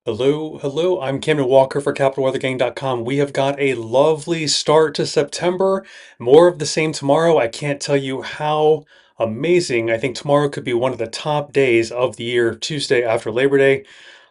Hello. I'm Cameron Walker for CapitalWeatherGang.com. We have got a lovely start to September. More of the same tomorrow. I can't tell you how amazing. I think tomorrow could be one of the top days of the year, Tuesday after Labor Day.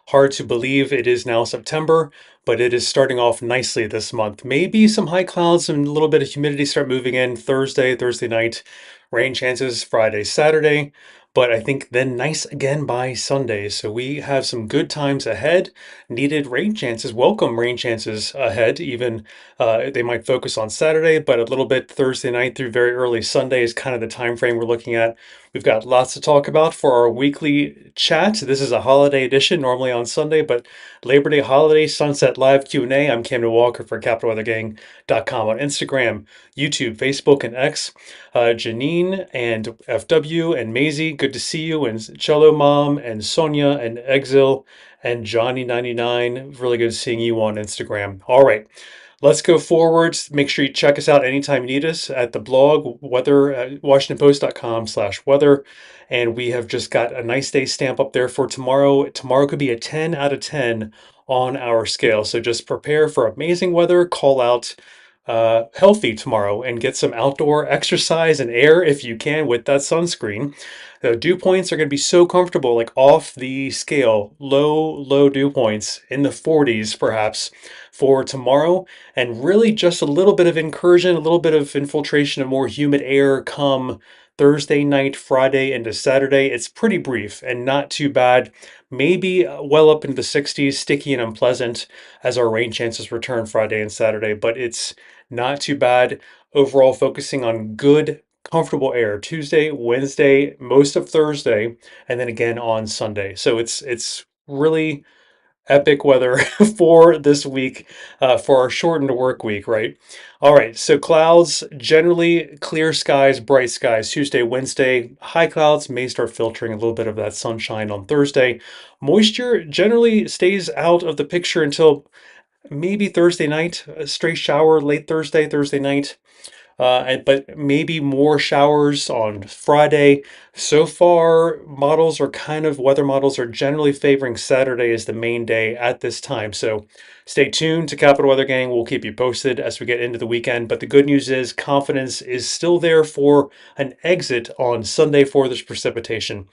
Hard to believe it is now September, but it is starting off nicely this month. Maybe some high clouds and a little bit of humidity start moving in Thursday night. Rain chances Friday, Saturday. But I think then nice again by Sunday. So we have some good times ahead. Needed rain chances, welcome rain chances ahead. Even they might focus on Saturday, but a little bit Thursday night through very early Sunday is kind of the time frame we're looking at. We've got lots to talk about for our weekly chat. This is a holiday edition, normally on Sunday, but Labor Day holiday sunset live Q&A. I'm Camden Walker for CapitalWeatherGang.com on Instagram, YouTube, Facebook, and X. Janine and FW and Maisie, good to see you, and Cello Mom and Sonia and Exil and Johnny99. Really good seeing you on Instagram. All right. Let's go forward. Make sure you check us out anytime you need us at the blog, weather at washingtonpost.com/weather. And we have just got a nice day stamp up there for tomorrow. Tomorrow could be a 10 out of 10 on our scale. So just prepare for amazing weather. Call out healthy tomorrow and get some outdoor exercise and air if you can with that sunscreen. The dew points are going to be so comfortable, like off the scale, low dew points in the 40s perhaps for tomorrow, and really just a little bit of incursion, a little bit of infiltration of more humid air come Thursday night, Friday into Saturday. It's pretty brief and not too bad. Maybe well up into the 60s, sticky and unpleasant as our rain chances return Friday and Saturday, but it's not too bad. Overall, focusing on good, comfortable air Tuesday, Wednesday, most of Thursday, and then again on Sunday. So it's really epic weather for this week, for our shortened work week, right? All right, so clouds, generally clear skies, bright skies, Tuesday, Wednesday. High clouds may start filtering a little bit of that sunshine on Thursday. Moisture generally stays out of the picture until maybe Thursday night, a stray shower late Thursday night. But maybe more showers on Friday. So far, weather models are generally favoring Saturday as the main day at this time. So stay tuned to Capital Weather Gang. We'll keep you posted as we get into the weekend. But the good news is confidence is still there for an exit on Sunday for this precipitation.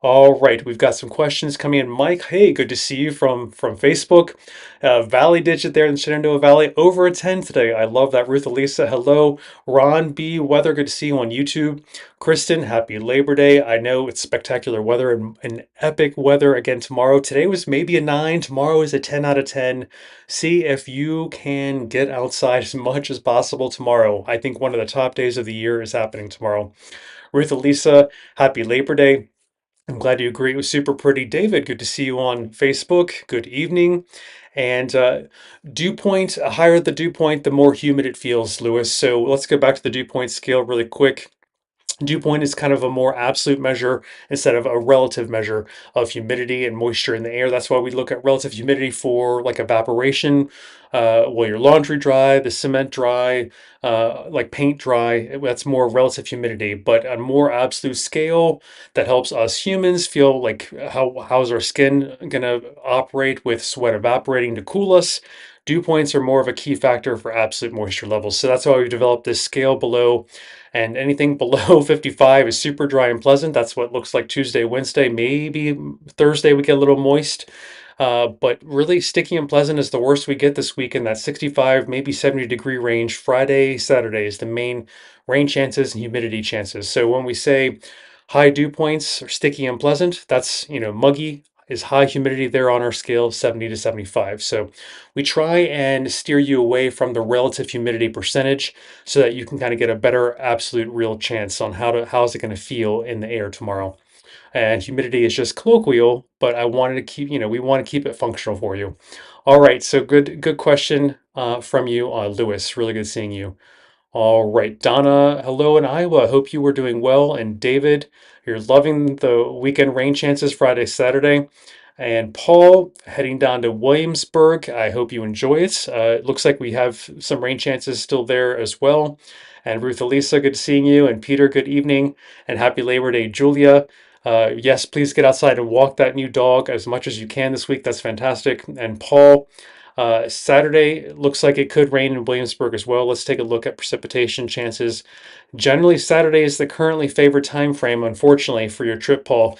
All right, we've got some questions coming in. Mike, hey, good to see you from Facebook. Valley Digit there in the Shenandoah Valley, over a 10 today. I love that. Ruth Elisa, hello. Ron B. Weather, good to see you on YouTube. Kristen, happy Labor Day. I know it's spectacular weather and epic weather again tomorrow. Today was maybe a 9. Tomorrow is a 10 out of 10. See if you can get outside as much as possible tomorrow. I think one of the top days of the year is happening tomorrow. Ruth Elisa, happy Labor Day. I'm glad you agree. It was super pretty. David, good to see you on Facebook. Good evening. And dew point, higher the dew point, the more humid it feels, Lewis. So let's go back to the dew point scale really quick. Dew point is kind of a more absolute measure instead of a relative measure of humidity and moisture in the air. That's why we look at relative humidity for like evaporation. Will your laundry dry, the cement dry, like paint dry? That's more relative humidity. But on more absolute scale, that helps us humans feel like how's our skin gonna operate with sweat evaporating to cool us. Dew points are more of a key factor for absolute moisture levels. So that's why we've developed this scale below, and anything below 55 is super dry and pleasant. That's what it looks like Tuesday, Wednesday, maybe Thursday we get a little moist. But really sticky and pleasant is the worst we get this week in that 65, maybe 70-degree range. Friday, Saturday is the main rain chances and humidity chances. So when we say high dew points are sticky and pleasant, that's, muggy is high humidity there on our scale, 70 to 75. So we try and steer you away from the relative humidity percentage so that you can kind of get a better absolute real chance on how's it going to feel in the air tomorrow. And humidity is just colloquial, but I wanted to keep, we want to keep it functional for you. All right, so good question from you, Lewis. Really good seeing you. All right, Donna, hello in Iowa. Hope you were doing well. And David, you're loving the weekend rain chances Friday, Saturday. And Paul, heading down to Williamsburg. I hope you enjoy it. It looks like we have some rain chances still there as well. And Ruth Elisa, good seeing you. And Peter, good evening. And happy Labor Day, Julia. Yes, please get outside and walk that new dog as much as you can this week. That's fantastic. And Paul, Saturday looks like it could rain in Williamsburg as well. Let's take a look at precipitation chances. Generally, Saturday is the currently favored time frame, unfortunately, for your trip, Paul.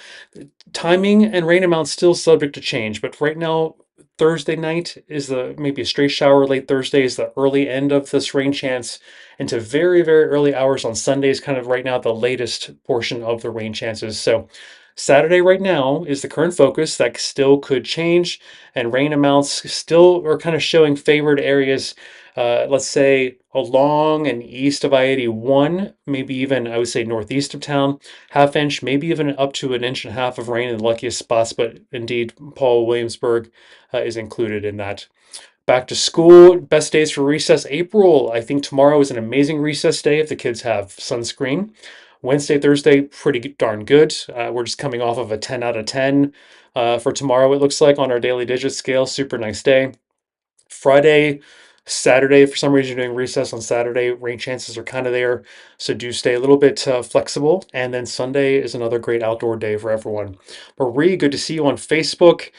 Timing and rain amounts still subject to change, but right now, Thursday night is the maybe a straight shower. Late Thursday is the early end of this rain chance into very, very early hours on Sundays, kind of right now, the latest portion of the rain chances. So Saturday right now is the current focus. That still could change, and rain amounts still are kind of showing favored areas. Let's say along and east of I-81, maybe even I would say northeast of town, half inch, maybe even up to an inch and a half of rain in the luckiest spots. But indeed, Paul Williamsburg is included in that. Back to school, best days for recess, April. I think tomorrow is an amazing recess day if the kids have sunscreen. Wednesday, Thursday, pretty darn good. We're just coming off of a 10 out of 10 for tomorrow, it looks like, on our daily digit scale. Super nice day. Friday, Saturday, for some reason, you're doing recess on Saturday. Rain chances are kind of there, so do stay a little bit flexible. And then Sunday is another great outdoor day for everyone. Marie, good to see you on Facebook.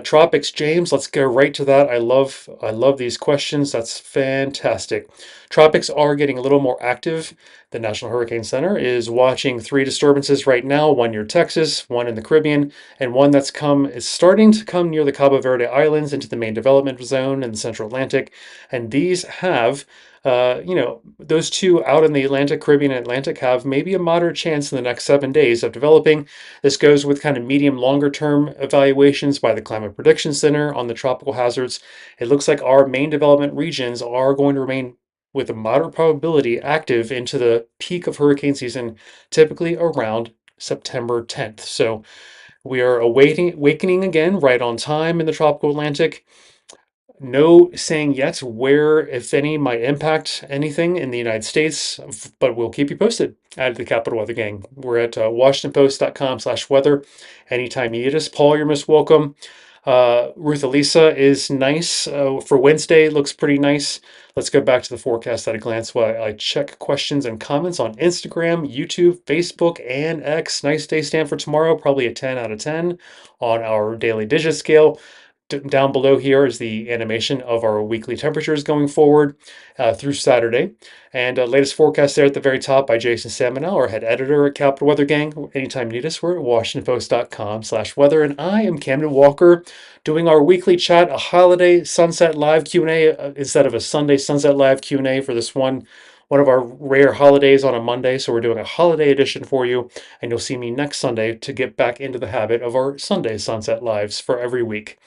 Tropics, James, let's go right to that. I love these questions. That's fantastic. Tropics are getting a little more active. The National Hurricane Center is watching three disturbances right now: one near Texas, one in the Caribbean, and one is starting to come near the Cabo Verde Islands into the main development zone in the Central Atlantic. And these have, those two out in the Atlantic, Caribbean, and Atlantic have maybe a moderate chance in the next 7 days of developing. This goes with kind of medium, longer term evaluations by the Climate Prediction Center on the tropical hazards. It looks like our main development regions are going to remain with a moderate probability active into the peak of hurricane season, typically around September 10th. So we are awakening again right on time in the tropical Atlantic. No saying yet where, if any, might impact anything in the United States, but we'll keep you posted at the Capital Weather Gang. We're at WashingtonPost.com/weather. Anytime you need us, Paul, you're most welcome. Ruth Elisa is nice. For Wednesday, looks pretty nice. Let's go back to the forecast at a glance while I check questions and comments on Instagram, YouTube, Facebook, and X. Nice day, Stanford, tomorrow. Probably a 10 out of 10 on our daily digit scale. Down below here is the animation of our weekly temperatures going forward through Saturday. And latest forecast there at the very top by Jason Samanel, our head editor at Capital Weather Gang. Anytime you need us, we're at WashingtonPost.com/weather. And I am Camden Walker doing our weekly chat, a holiday sunset live Q&A instead of a Sunday sunset live Q&A for this one of our rare holidays on a Monday. So we're doing a holiday edition for you, and you'll see me next Sunday to get back into the habit of our Sunday sunset lives for every week.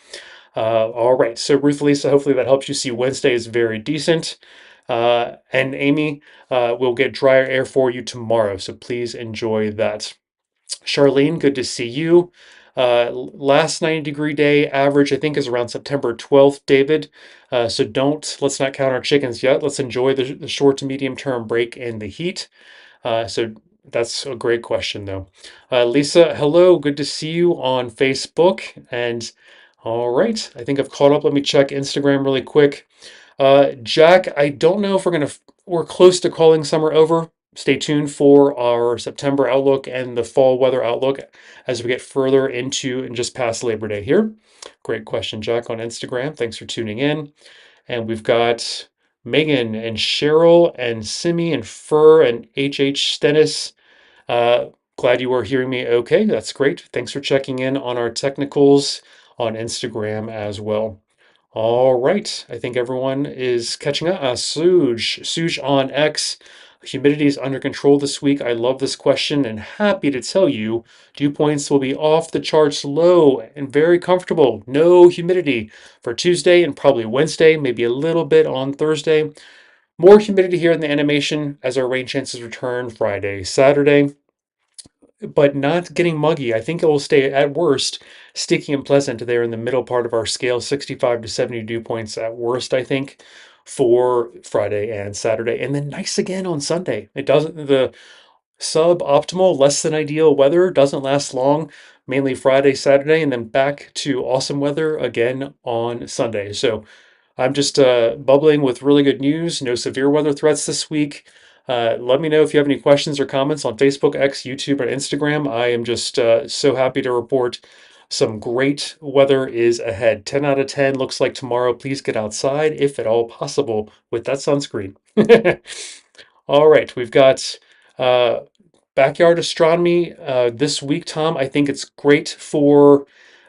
All right, so Ruth Lisa, hopefully that helps you see Wednesday is very decent. And Amy, we'll get drier air for you tomorrow, so please enjoy that. Charlene, good to see you. Last 90-degree day average, I think, is around September 12th, David. So let's not count our chickens yet. Let's enjoy the short to medium term break in the heat. So that's a great question, though. Lisa, hello. Good to see you on Facebook. And all right, I think I've caught up. Let me check Instagram really quick. Jack, I don't know if we're close to calling summer over. Stay tuned for our September outlook and the fall weather outlook as we get further into and just past Labor Day here. Great question, Jack, on Instagram. Thanks for tuning in. And we've got Megan and Cheryl and Simi and Fur and HH Stennis. Glad you were hearing me okay. That's great. Thanks for checking in on our technicals on Instagram as well. All right. I think everyone is catching up. Suj on X. Humidity is under control this week. I love this question and happy to tell you dew points will be off the charts low and very comfortable. No humidity for Tuesday and probably Wednesday, maybe a little bit on Thursday. More humidity here in the animation as our rain chances return Friday, Saturday, but not getting muggy. I think it will stay at worst sticky and pleasant there in the middle part of our scale, 65 to 70 dew points at worst, I think, for Friday and Saturday. And then nice again on Sunday. The suboptimal, less than ideal weather doesn't last long, mainly Friday, Saturday, and then back to awesome weather again on Sunday. So I'm just bubbling with really good news. No severe weather threats this week. Let me know if you have any questions or comments on Facebook, X, YouTube, and Instagram. I am just so happy to report some great weather is ahead. 10 out of 10 looks like tomorrow. Please get outside if at all possible with that sunscreen. All right, we've got uh, backyard astronomy this week, Tom. I think it's great for,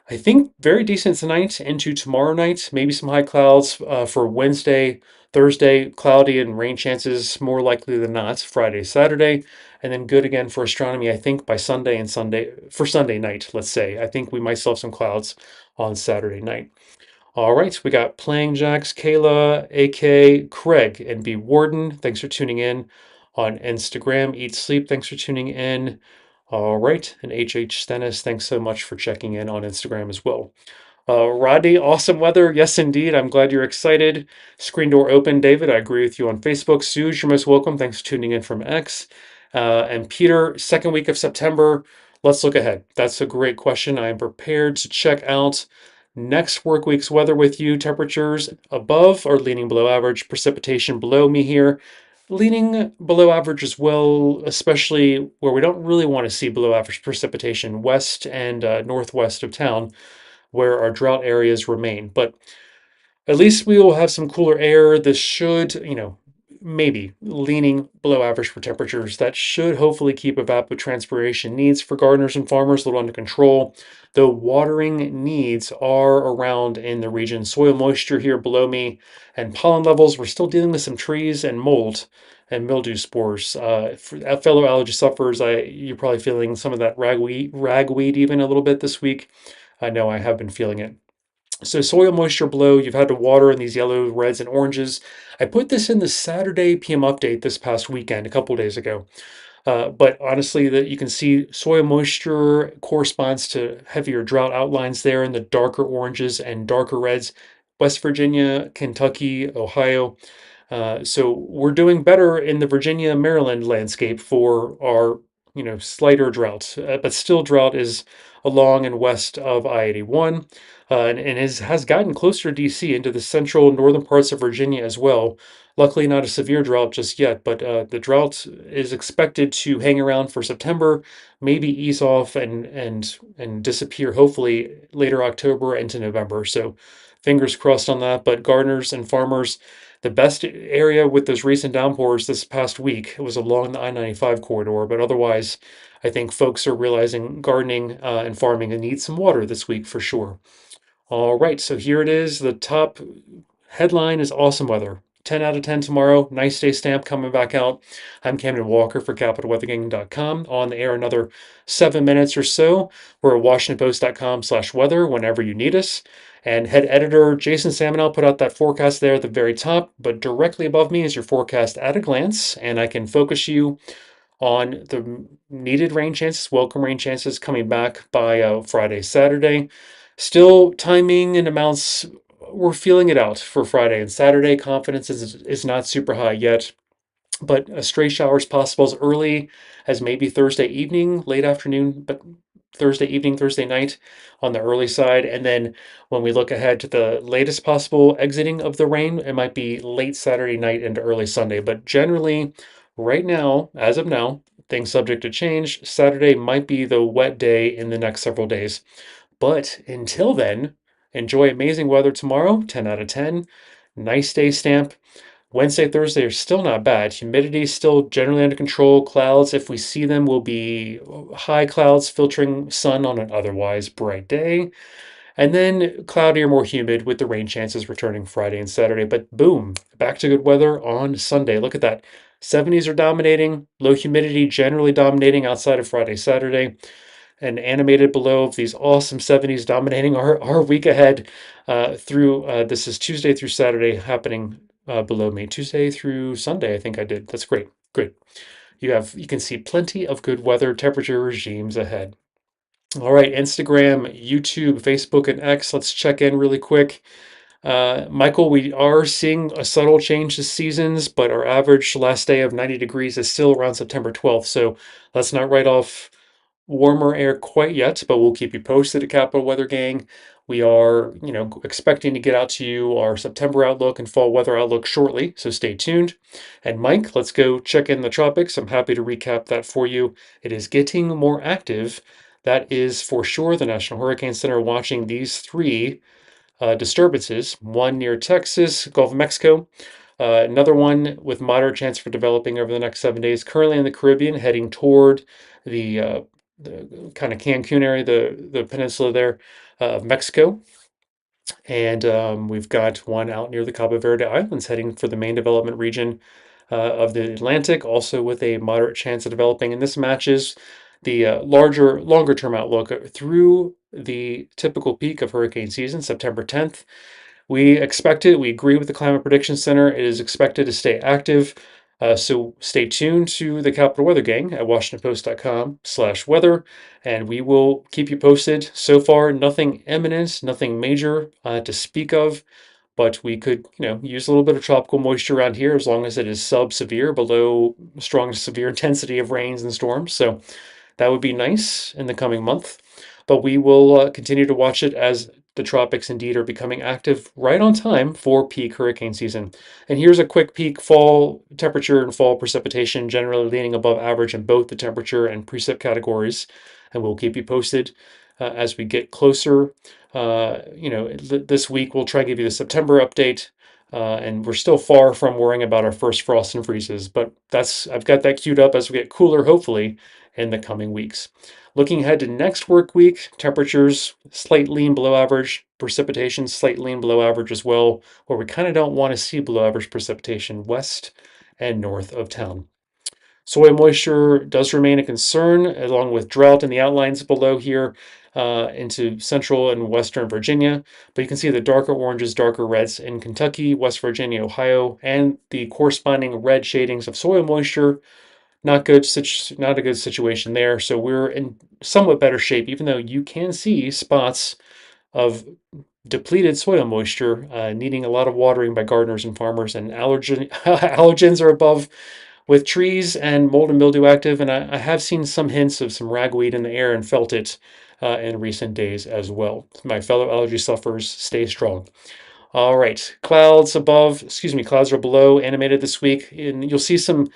I think, very decent tonight into tomorrow night. Maybe some high clouds for Wednesday, Thursday, cloudy and rain chances more likely than not. Friday, Saturday, and then good again for astronomy. I think by Sunday and Sunday for Sunday night. Let's say I think we might still have some clouds on Saturday night. All right, we got Playing Jacks, Kayla, AK, Craig, and B Warden. Thanks for tuning in on Instagram. Eat Sleep, thanks for tuning in. All right, and HH Stennis, thanks so much for checking in on Instagram as well. Rodney, awesome weather. Yes, indeed. I'm glad you're excited. Screen door open, David. I agree with you on Facebook. Suze, you're most welcome. Thanks for tuning in from X. And Peter, second week of September. Let's look ahead. That's a great question. I am prepared to check out next work week's weather with you. Temperatures above or leaning below average. Precipitation below me here. Leaning below average as well, especially where we don't really want to see below average precipitation, west and northwest of town where our drought areas remain. But at least we will have some cooler air. This should, maybe leaning below average for temperatures. That should hopefully keep evapotranspiration needs for gardeners and farmers a little under control. The watering needs are around in the region. Soil moisture here below me and pollen levels. We're still dealing with some trees and mold and mildew spores. For fellow allergy sufferers, you're probably feeling some of that ragweed even a little bit this week. I know I have been feeling it. So soil moisture below, you've had to water in these yellows, reds, and oranges. I put this in the Saturday PM update this past weekend, a couple days ago. But honestly, that you can see soil moisture corresponds to heavier drought outlines there in the darker oranges and darker reds. West Virginia, Kentucky, Ohio. So we're doing better in the Virginia, Maryland landscape for our, slighter drought. But still, drought is along and west of I-81, and has gotten closer to DC into the central northern parts of Virginia as well. Luckily, not a severe drought just yet, but the drought is expected to hang around for September, maybe ease off and disappear hopefully later October into November. So fingers crossed on that. But gardeners and farmers, the best area with those recent downpours this past week was along the I-95 corridor, but otherwise, I think folks are realizing gardening and farming need some water this week for sure. All right, so here it is. The top headline is awesome weather. 10 out of 10 tomorrow. Nice day stamp coming back out. I'm Camden Walker for CapitalWeatherGang.com. On the air another 7 minutes or so. We're at WashingtonPost.com/weather whenever you need us. And head editor Jason Salmonell put out that forecast there at the very top, but directly above me is your forecast at a glance, and I can focus you on the needed rain chances, welcome rain chances coming back by Friday, Saturday. Still, timing and amounts, we're feeling it out for Friday and Saturday. Confidence is not super high yet, but stray showers possible as early as maybe Thursday evening, late afternoon, but Thursday evening, Thursday night on the early side. And then when we look ahead to the latest possible exiting of the rain, it might be late Saturday night into early Sunday. But generally, right now, as of now, things subject to change. Saturday might be the wet day in the next several days. But until then, enjoy amazing weather tomorrow, 10 out of 10. Nice day stamp. Wednesday, Thursday are still not bad. Humidity is still generally under control. Clouds, if we see them, will be high clouds filtering sun on an otherwise bright day. And then cloudy or more humid with the rain chances returning Friday and Saturday. But boom, back to good weather on Sunday. Look at that. 70s are dominating, low humidity generally dominating outside of Friday, Saturday, and animated below of these awesome 70s dominating our week ahead through this is Tuesday through Saturday happening below me. Tuesday through Sunday, I think I did. That's great. Great. You can see plenty of good weather temperature regimes ahead. All right, Instagram, YouTube, Facebook, and X. Let's check in really quick. Michael, we are seeing a subtle change to seasons, but our average last day of 90 degrees is still around September 12th. So let's not write off warmer air quite yet, but we'll keep you posted at Capital Weather Gang. We are, expecting to get out to you our September outlook and fall weather outlook shortly, so stay tuned. And Mike, let's go check in the tropics. I'm happy to recap that for you. It is getting more active. That is for sure. The National Hurricane Center watching these three disturbances, one near Texas, Gulf of Mexico, another one with moderate chance for developing over the next 7 days, currently in the Caribbean, heading toward the kind of Cancun area, the peninsula there of Mexico. And we've got one out near the Cabo Verde Islands heading for the main development region of the Atlantic, also with a moderate chance of developing. And this matches the longer term outlook through the typical peak of hurricane season, September 10th. We expect it. We agree with the Climate Prediction Center. It is expected to stay active. So stay tuned to the Capital Weather Gang at WashingtonPost.com/weather, and we will keep you posted. So far, nothing imminent, nothing major to speak of, but we could, use a little bit of tropical moisture around here as long as it is sub-severe, below strong to severe intensity of rains and storms. So that would be nice in the coming month, but we will continue to watch it as the tropics indeed are becoming active right on time for peak hurricane season. And here's a quick peek fall temperature and fall precipitation, generally leaning above average in both the temperature and precip categories. And we'll keep you posted as we get closer. This week we'll try to give you the September update. And we're still far from worrying about our first frost and freezes, but I've got that queued up as we get cooler, hopefully, in the coming weeks. Looking ahead to next work week, temperatures slight lean below average, precipitation slight lean below average as well, where we kind of don't want to see below average precipitation west and north of town. Soil moisture does remain a concern, along with drought in the outlines below here into central and western Virginia. But you can see the darker oranges, darker reds in Kentucky, West Virginia, Ohio, and the corresponding red shadings of soil moisture. Not a good situation there. So we're in somewhat better shape, even though you can see spots of depleted soil moisture needing a lot of watering by gardeners and farmers, and allergens are above with trees and mold and mildew active, and I have seen some hints of some ragweed in the air and felt it in recent days as well. My fellow allergy sufferers, stay strong. All right, clouds are below animated this week, and you'll see some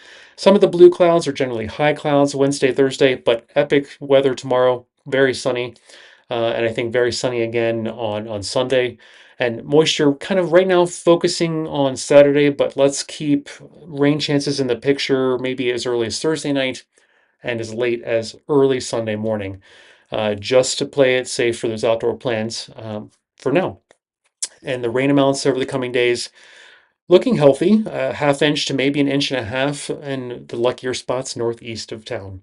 of the blue clouds are generally high clouds Wednesday, Thursday, but epic weather tomorrow, very sunny, and I think very sunny again on Sunday. And moisture kind of right now focusing on Saturday, but let's keep rain chances in the picture maybe as early as Thursday night and as late as early Sunday morning, just to play it safe for those outdoor plans for now. And the rain amounts over the coming days looking healthy, half inch to maybe an inch and a half in the luckier spots northeast of town.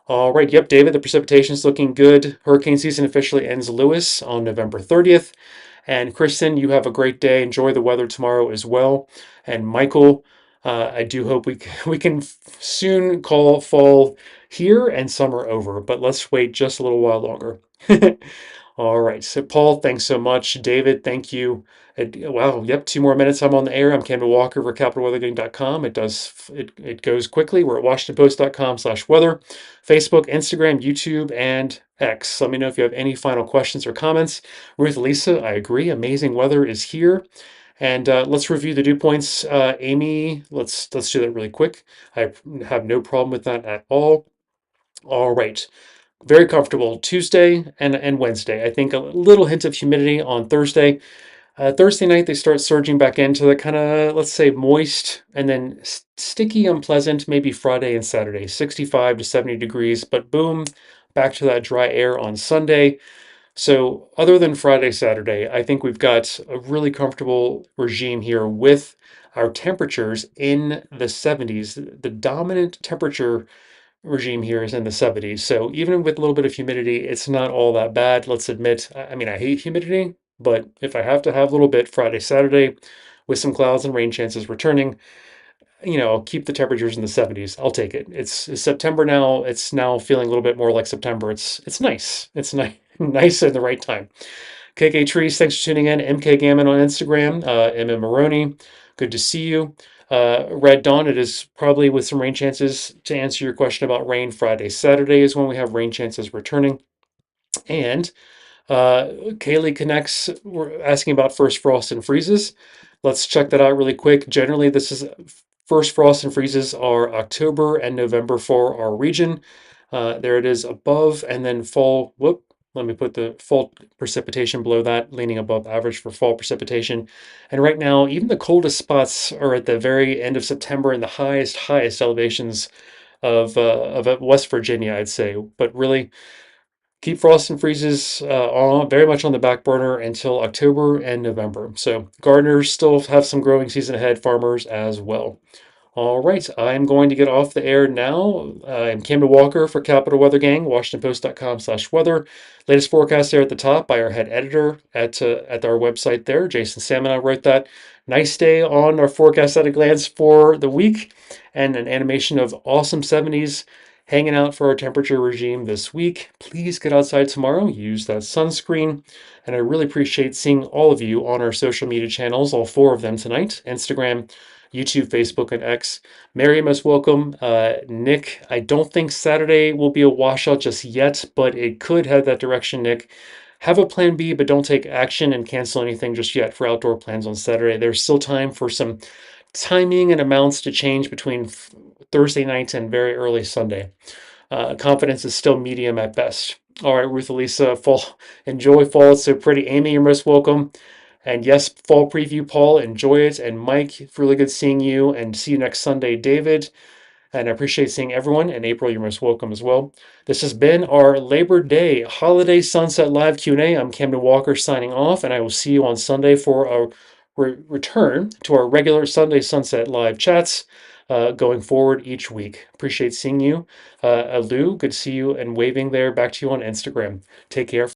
All right, yep, David, the precipitation is looking good. Hurricane season officially ends Lewis on November 30th. And Kristen, you have a great day. Enjoy the weather tomorrow as well. And Michael, I do hope we can soon call fall here and summer over, but let's wait just a little while longer. All right. So, Paul, thanks so much. David, thank you. Wow. Yep. 2 more minutes. I'm on the air. I'm Campbell Walker for CapitalWeatherGang.com. It goes quickly. We're at WashingtonPost.com/weather, Facebook, Instagram, YouTube, and X. Let me know if you have any final questions or comments. Ruth Lisa, I agree. Amazing weather is here. And let's review the dew points. Amy, let's do that really quick. I have no problem with that at all. All right. Very comfortable Tuesday and Wednesday. I think a little hint of humidity on Thursday. Thursday night, they start surging back into the kind of, let's say, moist and then sticky, unpleasant, maybe Friday and Saturday, 65 to 70 degrees. But boom, back to that dry air on Sunday. So, other than Friday, Saturday, I think we've got a really comfortable regime here with our temperatures in the 70s. The dominant temperature regime here is in the 70s. So even with a little bit of humidity, it's not all that bad. Let's admit, I mean, I hate humidity, but if I have to have a little bit Friday, Saturday, with some clouds and rain chances returning, I'll keep the temperatures in the 70s. I'll take it. It's September now. It's now feeling a little bit more like September. It's nice. It's nice, nice at the right time. KK Trees, thanks for tuning in. MK Gammon on Instagram. MM Maroney, good to see you. Red Dawn, it is probably with some rain chances. To answer your question about rain, Friday, Saturday is when we have rain chances returning. And Kaylee Connects, we're asking about first frost and freezes. Let's check that out really quick. Generally, this is first frost and freezes are October and November for our region. There it is above, and then fall. Whoop. Let me put the fall precipitation below that, leaning above average for fall precipitation. And right now, even the coldest spots are at the very end of September and the highest elevations of West Virginia, I'd say. But really, keep frost and freezes very much on the back burner until October and November. So gardeners still have some growing season ahead, farmers as well. All right, I'm going to get off the air now. I'm Camden Walker for Capital Weather Gang, WashingtonPost.com/weather. Latest forecast there at the top by our head editor at our website there. Jason Salmon wrote that. Nice day on our forecast at a glance for the week, and an animation of awesome 70s hanging out for our temperature regime this week. Please get outside tomorrow, use that sunscreen, and I really appreciate seeing all of you on our social media channels, all four of them tonight: Instagram, YouTube, Facebook, and X. Mary, most welcome. Nick, I don't think Saturday will be a washout just yet, but it could head that direction, Nick. Have a plan B, but don't take action and cancel anything just yet for outdoor plans on Saturday. There's still time for some timing and amounts to change between Thursday night and very early Sunday. Confidence is still medium at best. All right, Ruth Elisa, fall, enjoy fall. It's so pretty. Amy, you're most welcome. And yes, fall preview, Paul, enjoy it. And Mike, it's really good seeing you. And see you next Sunday, David. And I appreciate seeing everyone. And April, you're most welcome as well. This has been our Labor Day Holiday Sunset Live Q&A. I'm Camden Walker signing off, and I will see you on Sunday for a return to our regular Sunday Sunset Live chats going forward each week. Appreciate seeing you. Lou, good to see you and waving there back to you on Instagram. Take care.